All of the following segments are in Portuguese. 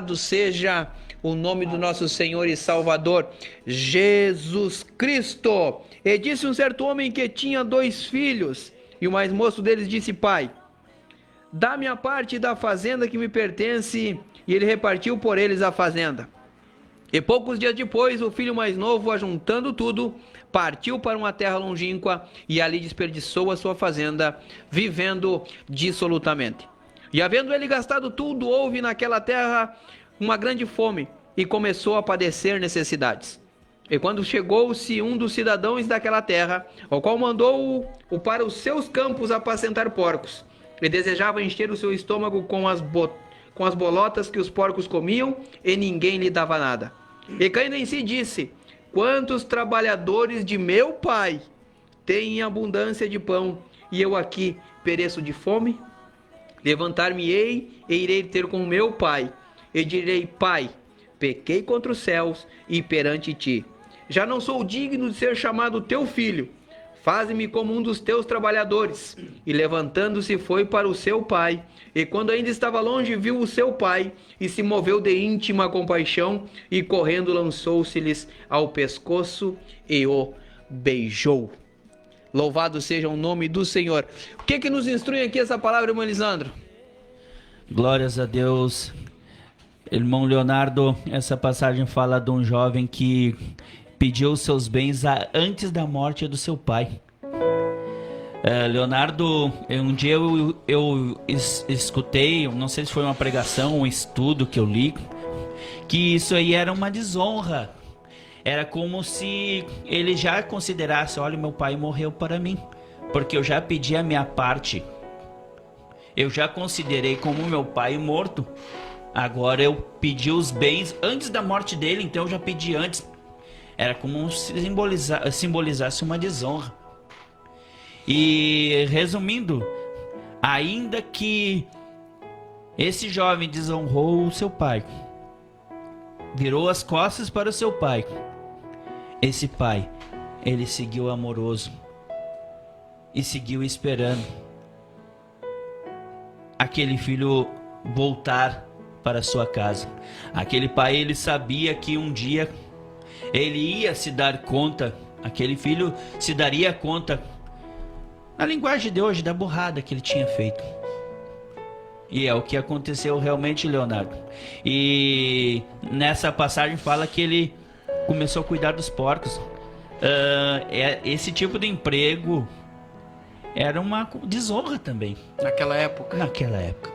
Louvado seja o nome do nosso Senhor e Salvador, Jesus Cristo. E disse um certo homem que tinha 2 filhos, e o mais moço deles disse: Pai, dá-me a parte da fazenda que me pertence. E ele repartiu por eles a fazenda. E poucos dias depois, o filho mais novo, ajuntando tudo, partiu para uma terra longínqua e ali desperdiçou a sua fazenda, vivendo dissolutamente. E havendo ele gastado tudo, houve naquela terra uma grande fome e começou a padecer necessidades. E quando chegou-se um dos cidadãos daquela terra, o qual mandou-o para os seus campos apacentar porcos, e desejava encher o seu estômago com as bolotas que os porcos comiam, e ninguém lhe dava nada. E caindo em si disse: quantos trabalhadores de meu pai têm abundância de pão, e eu aqui pereço de fome? Levantar-me-ei e irei ter com meu pai, e direi: Pai, pequei contra os céus e perante ti. Já não sou digno de ser chamado teu filho. Faze-me como um dos teus trabalhadores. E levantando-se foi para o seu pai. E quando ainda estava longe, viu o seu pai, e se moveu de íntima compaixão, e correndo lançou-se-lhes ao pescoço e o beijou. Louvado seja o nome do Senhor. O que nos instrui aqui essa palavra, irmão Elisandro? Glórias a Deus. Irmão Leonardo, essa passagem fala de um jovem que pediu seus bens antes da morte do seu pai. Leonardo, um dia eu escutei, não sei se foi uma pregação, um estudo que eu li, que isso aí era uma desonra. Era como se ele já considerasse: olha, meu pai morreu para mim, porque eu já pedi a minha parte. Eu já considerei como meu pai morto. Agora eu pedi os bens antes da morte dele, então eu já pedi antes. Era como se simbolizasse uma desonra. E resumindo, ainda que esse jovem desonrou o seu pai, virou as costas para o seu pai, esse pai, ele seguiu amoroso e seguiu esperando aquele filho voltar para sua casa. Aquele pai, ele sabia que um dia ele ia se dar conta, aquele filho se daria conta, na linguagem de hoje, da burrada que ele tinha feito. E é o que aconteceu realmente, Leonardo. E nessa passagem fala que ele começou a cuidar dos porcos. Esse tipo de emprego era uma desonra também. Naquela época? Naquela época.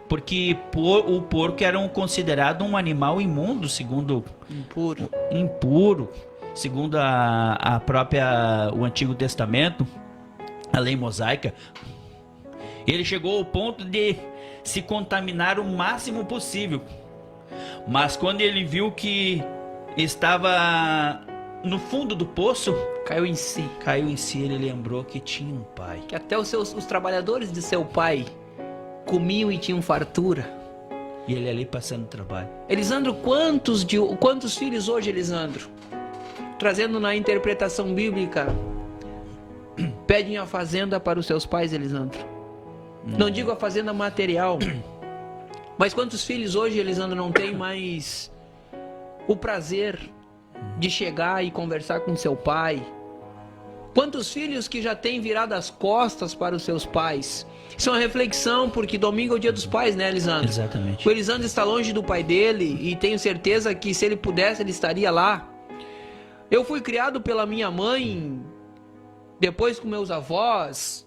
Porque o porco era considerado um animal imundo, segundo... Impuro. Segundo o Antigo Testamento, a lei mosaica. Ele chegou ao ponto de se contaminar o máximo possível. Mas quando ele viu que estava no fundo do poço, caiu em si, ele lembrou que tinha um pai. Que até os trabalhadores de seu pai comiam e tinham fartura. E ele ali passando trabalho. Elisandro, quantos filhos hoje, Elisandro? Trazendo na interpretação bíblica, pedem a fazenda para os seus pais, Elisandro. Não digo a fazenda material, mas quantos filhos hoje, Elisandro, não tem mais o prazer de chegar e conversar com seu pai? Quantos filhos que já têm virado as costas para os seus pais? Isso é uma reflexão, porque domingo é o dia dos pais, né, Elisandro? Exatamente. O Elisandro está longe do pai dele e tenho certeza que se ele pudesse, ele estaria lá. Eu fui criado pela minha mãe, depois com meus avós.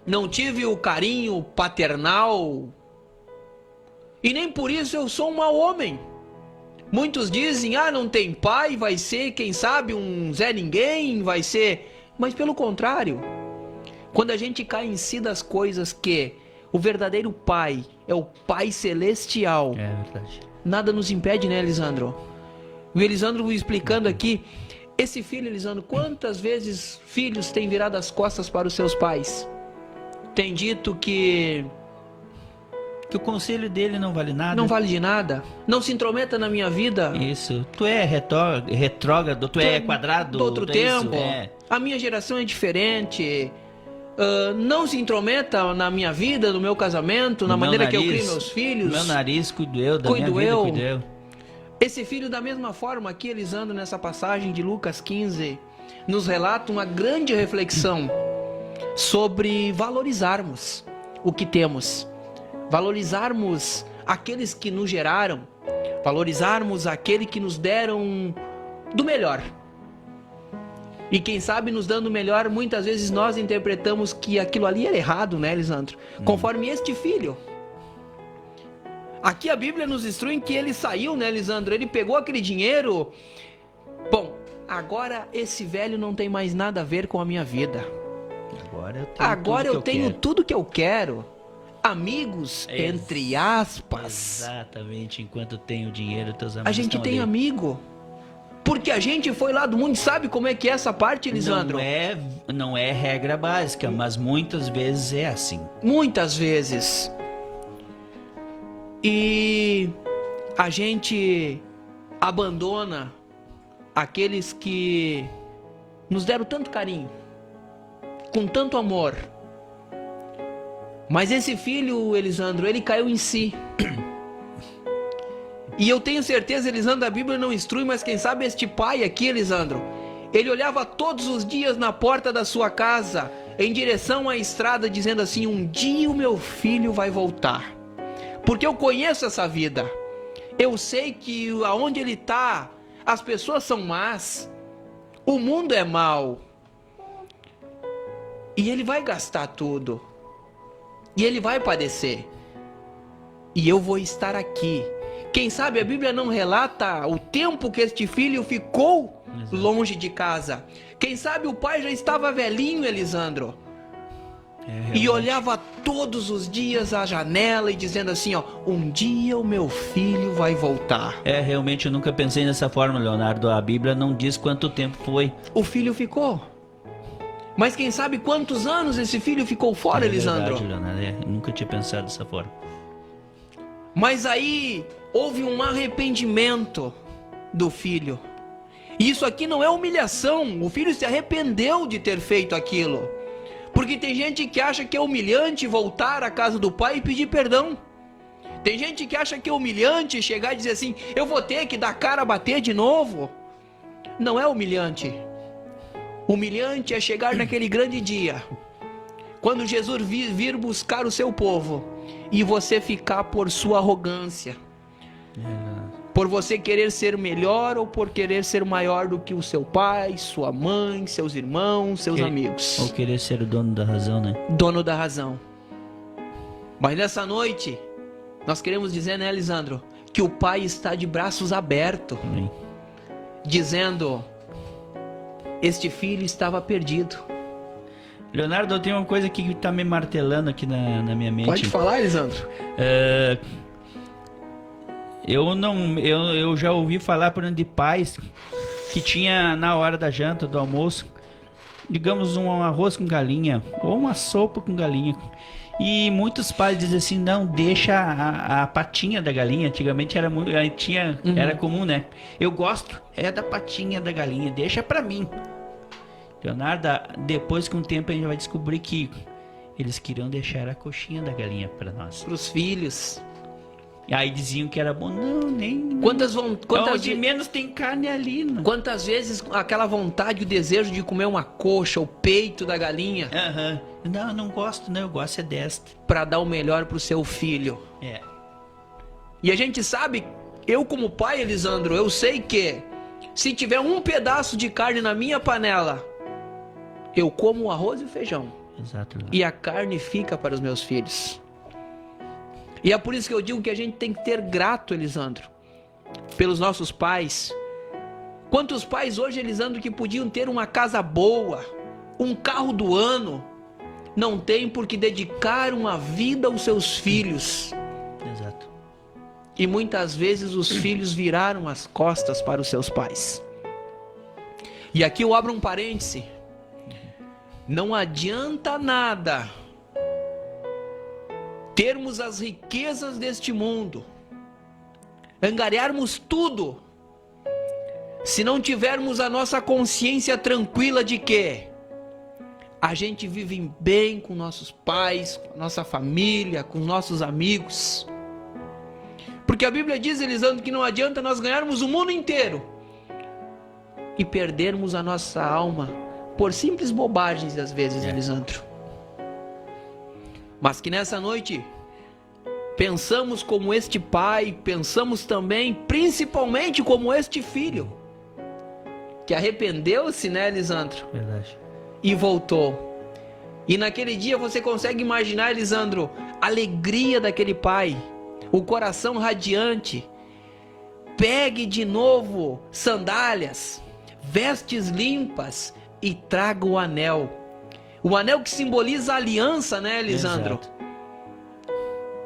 Não tive o carinho paternal. E nem por isso eu sou um mau homem. Muitos dizem: não tem pai, vai ser, quem sabe, um Zé Ninguém, vai ser... Mas pelo contrário, quando a gente cai em si das coisas que o verdadeiro pai é o Pai Celestial, é verdade, nada nos impede, né, Elisandro? O Elisandro explicando aqui, esse filho, Elisandro, quantas vezes filhos têm virado as costas para os seus pais? Tem dito que o conselho dele não vale nada. Não vale de nada. Não se intrometa na minha vida. Isso. Tu é retrógrado, tu é quadrado. Do outro tempo. Isso, é. A minha geração é diferente. não se intrometa na minha vida, no meu casamento, na maneira que eu crio meus filhos. Meu nariz, cuido eu, da minha vida, cuido eu. Esse filho, da mesma forma, aqui Elisandro, nessa passagem de Lucas 15, nos relata uma grande reflexão sobre valorizarmos o que temos, valorizarmos aqueles que nos geraram, valorizarmos aquele que nos deram do melhor. E quem sabe, nos dando o melhor, muitas vezes nós interpretamos que aquilo ali era errado, né, Elisandro? Conforme este filho. Aqui a Bíblia nos instrui que ele saiu, né, Elisandro? Ele pegou aquele dinheiro. Bom, agora esse velho não tem mais nada a ver com a minha vida. Agora eu tenho tudo que eu quero. Amigos, entre aspas. Exatamente, enquanto tenho dinheiro, teus amigos. A gente tem amigo. Porque a gente foi lá do mundo, sabe como é que é essa parte, Elisandro? Não é regra básica, mas muitas vezes é assim. Muitas vezes. E a gente abandona aqueles que nos deram tanto carinho, com tanto amor. Mas esse filho, Elisandro, ele caiu em si. E eu tenho certeza, Elisandro, a Bíblia não instrui, mas quem sabe este pai aqui, Elisandro, ele olhava todos os dias na porta da sua casa, em direção à estrada, dizendo assim: um dia o meu filho vai voltar. Porque eu conheço essa vida. Eu sei que aonde ele está, as pessoas são más. O mundo é mau. E ele vai gastar tudo. E ele vai padecer. E eu vou estar aqui. Quem sabe a Bíblia não relata o tempo que este filho ficou longe de casa. Quem sabe o pai já estava velhinho, Elisandro. E olhava todos os dias à janela e dizendo assim, ó: um dia o meu filho vai voltar. Realmente eu nunca pensei nessa forma, Leonardo. A Bíblia não diz quanto tempo foi. O filho ficou. Mas quem sabe quantos anos esse filho ficou fora, Elisandro? Verdade, Leonardo. Eu nunca tinha pensado dessa forma. Mas aí houve um arrependimento do filho. E isso aqui não é humilhação. O filho se arrependeu de ter feito aquilo. Porque tem gente que acha que é humilhante voltar à casa do pai e pedir perdão. Tem gente que acha que é humilhante chegar e dizer assim: eu vou ter que dar cara a bater de novo. Não é humilhante. Humilhante é chegar naquele grande dia, quando Jesus vir buscar o seu povo, e você ficar por sua arrogância, por você querer ser melhor ou por querer ser maior do que o seu pai, sua mãe, seus irmãos, seus amigos. Ou querer ser o dono da razão, né? Dono da razão. Mas nessa noite, nós queremos dizer, né, Elisandro, que o pai está de braços abertos, dizendo: este filho estava perdido. Leonardo, eu tenho uma coisa que está me martelando aqui na minha mente. Pode falar, Elisandro. Eu já ouvi falar por de pais que tinha na hora da janta, do almoço, digamos um arroz com galinha ou uma sopa com galinha. E muitos pais dizem assim: não, deixa a patinha da galinha. Antigamente era muito, era comum, né? Eu gosto da patinha da galinha, deixa pra mim. Leonardo, depois com o tempo a gente vai descobrir que eles queriam deixar a coxinha da galinha pra nós. Pros filhos. E aí diziam que era bom. Não, nem... Quantas de menos tem carne ali. Não. Quantas vezes aquela vontade, o desejo de comer uma coxa, o peito da galinha. Não, não gosto, não. Eu gosto desta. Pra dar o melhor pro seu filho. E a gente sabe, eu como pai, Elisandro, eu sei que se tiver um pedaço de carne na minha panela, eu como o arroz e o feijão. Exato. E a carne fica para os meus filhos. E é por isso que eu digo que a gente tem que ter grato, Elisandro, pelos nossos pais. Quantos pais hoje, Elisandro, que podiam ter uma casa boa, um carro do ano, não tem porque dedicaram a vida aos seus filhos. Exato. E muitas vezes os filhos viraram as costas para os seus pais. E aqui eu abro um parêntese. Não adianta nada termos as riquezas deste mundo, angariarmos tudo, se não tivermos a nossa consciência tranquila de que a gente vive bem com nossos pais, com a nossa família, com nossos amigos. Porque a Bíblia diz, Elisandro, que não adianta nós ganharmos o mundo inteiro e perdermos a nossa alma por simples bobagens às vezes, Elisandro. Mas que nessa noite pensamos como este pai, pensamos também, principalmente como este filho, que arrependeu-se, né, Elisandro? Verdade. E voltou. E naquele dia você consegue imaginar, Elisandro, a alegria daquele pai, o coração radiante. Pegue de novo sandálias, vestes limpas e traga o anel. O anel que simboliza a aliança, né, Elisandro? Exato.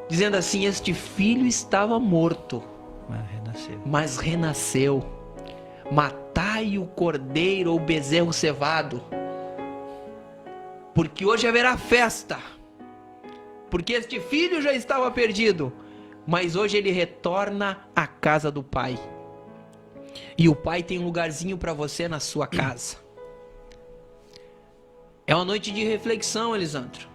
Dizendo assim, este filho estava morto, mas renasceu. Matai o cordeiro ou bezerro cevado, porque hoje haverá festa. Porque este filho já estava perdido, mas hoje ele retorna à casa do pai. E o pai tem um lugarzinho para você na sua casa. É uma noite de reflexão, Elisandro.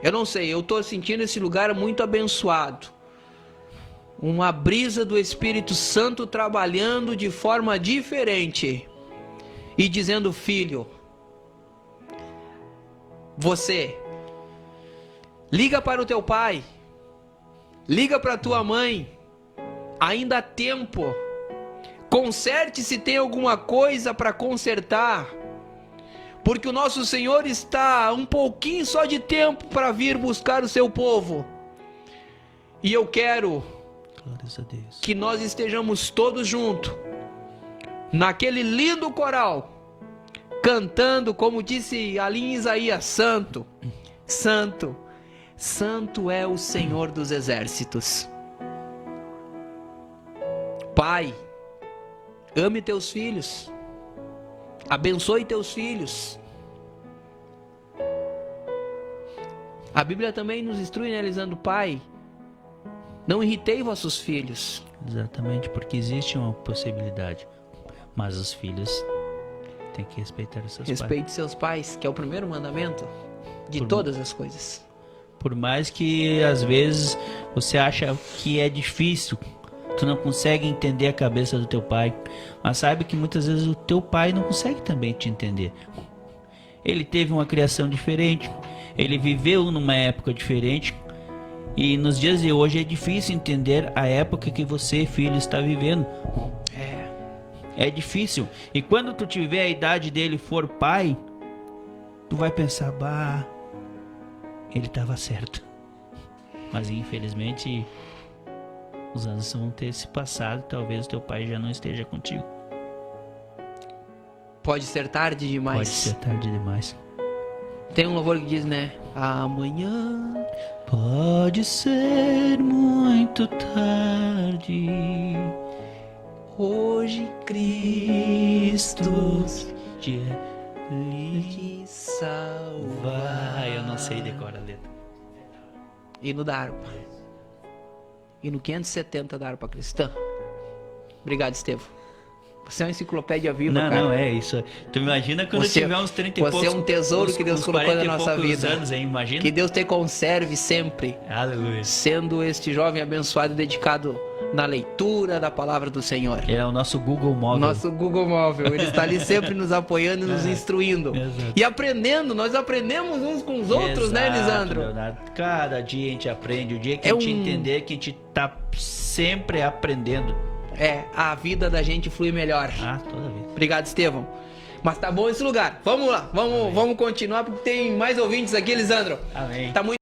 Eu não sei, eu estou sentindo esse lugar muito abençoado. Uma brisa do Espírito Santo trabalhando de forma diferente. E dizendo, filho, você, liga para o teu pai, liga para a tua mãe, ainda há tempo. Conserte se tem alguma coisa para consertar. Porque o nosso Senhor está um pouquinho só de tempo para vir buscar o seu povo. E eu quero que nós estejamos todos juntos, naquele lindo coral, cantando, como disse ali em Isaías, Santo, Santo, Santo é o Senhor dos exércitos. Pai, ame teus filhos. Abençoe teus filhos. A Bíblia também nos instrui, né, Elisandro? Pai, não irritei vossos filhos. Exatamente, porque existe uma possibilidade. Mas os filhos têm que respeitar os seus pais. Respeite seus pais, que é o primeiro mandamento de todas as coisas. Por mais que às vezes você acha que é difícil, tu não consegue entender a cabeça do teu pai, mas sabe que muitas vezes o teu pai não consegue também te entender. Ele teve uma criação diferente, ele viveu numa época diferente, e nos dias de hoje é difícil entender a época que você, filho, está vivendo. É difícil. E quando tu tiver a idade dele e for pai, tu vai pensar, bah, ele estava certo. Mas infelizmente os anos vão ter se passado, talvez o teu pai já não esteja contigo. Pode ser tarde demais. Pode ser tarde demais. Tem um louvor que diz, né? Amanhã pode ser muito tarde. Hoje Cristo te salvar. Eu não sei decorar a letra. Hino da harpa. Hino 570 da harpa cristã. Obrigado, Estevão. Você é uma enciclopédia viva, cara. Não, é isso. Tu imagina quando tiver uns 30 e poucos... Você é um tesouro que Deus colocou na nossa vida. Anos, hein? Imagina. Que Deus te conserve sempre. Aleluia. Sendo este jovem abençoado e dedicado na leitura da palavra do Senhor. É o nosso Google móvel. Nosso Google móvel. Ele está ali sempre nos apoiando e nos instruindo. Exato. E aprendendo. Nós aprendemos uns com os outros, né, Elisandro? Leonardo. Cada dia a gente aprende. O dia que a gente entender que a gente está sempre aprendendo. A vida da gente flui melhor. Toda vez. Obrigado, Estevão. Mas tá bom esse lugar. Vamos lá. Vamos continuar porque tem mais ouvintes aqui, Elisandro. Amém. Tá muito